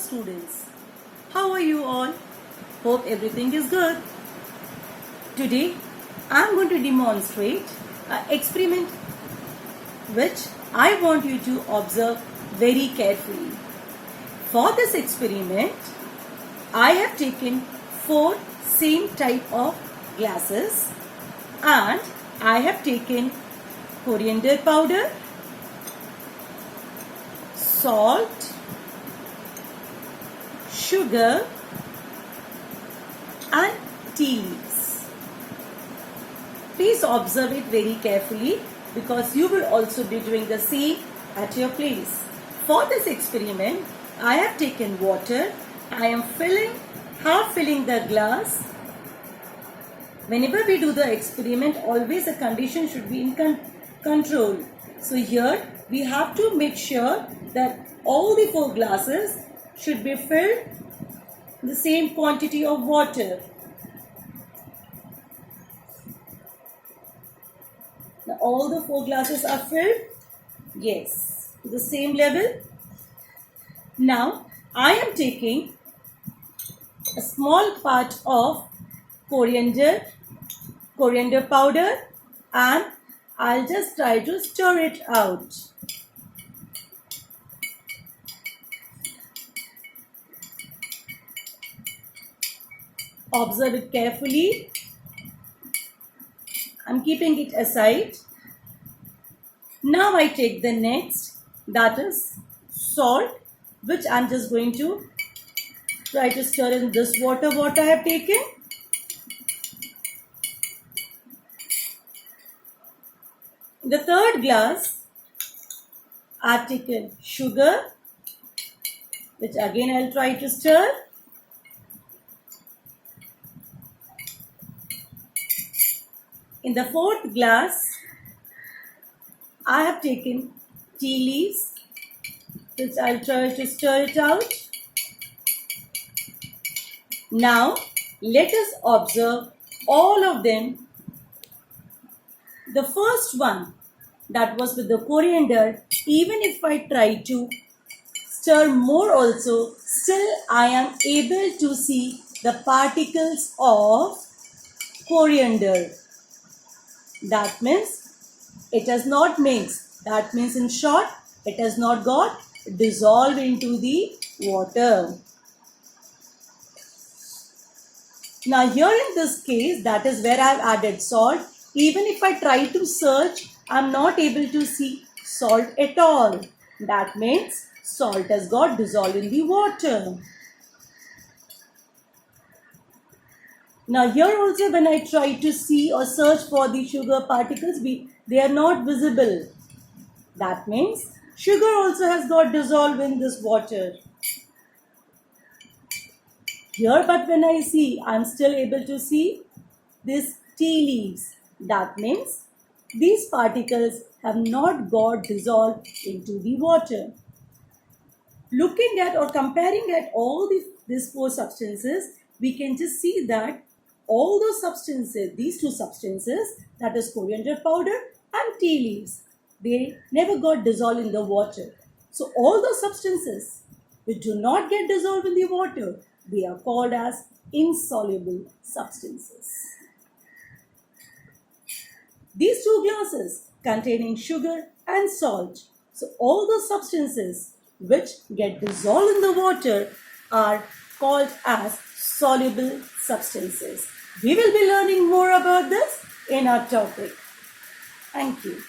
students. How are you all? Hope everything is good. Today I am going to demonstrate an experiment which I want you to observe very carefully. For this experiment, I have taken 4 same type of glasses and I have taken coriander powder, salt, sugar and tea leaves. Please observe it very carefully because you will also be doing the same at your place. For this experiment, I have taken water. I am half filling the glass. Whenever we do the experiment, always the condition should be in control. So here we have to make sure that all the 4 glasses should be filled the same quantity of water. Now all the 4 glasses are filled. Yes, to the same level. Now I am taking a small part of coriander powder and I'll just try to stir it out. Observe it carefully. I'm keeping it aside. Now I take the next, that is salt, which I'm just going to try to stir in this water what I have taken. In the 3rd glass, I have taken sugar, which again I'll try to stir. In the 4th glass, I have taken tea leaves, which I'll try to stir it out. Now, let us observe all of them. The first one, that was with the coriander, even if I try to stir more also, still I am able to see the particles of coriander. That means it has not mixed. That means in short, it has not got dissolved into the water. Now here in this case, that is where I have added salt. Even if I try to search, I am not able to see salt at all. That means salt has got dissolved in the water. Now here also when I try to see or search for the sugar particles, they are not visible. That means sugar also has got dissolved in this water. Here but when I see, I am still able to see these tea leaves. That means these particles have not got dissolved into the water. Looking at or comparing at all these 4 substances, we can just see that all those substances, these 2 substances, that is coriander powder and tea leaves, they never got dissolved in the water. So all those substances which do not get dissolved in the water, they are called as insoluble substances. These 2 glasses containing sugar and salt. So all those substances which get dissolved in the water are called as soluble substances. We will be learning more about this in our topic. Thank you.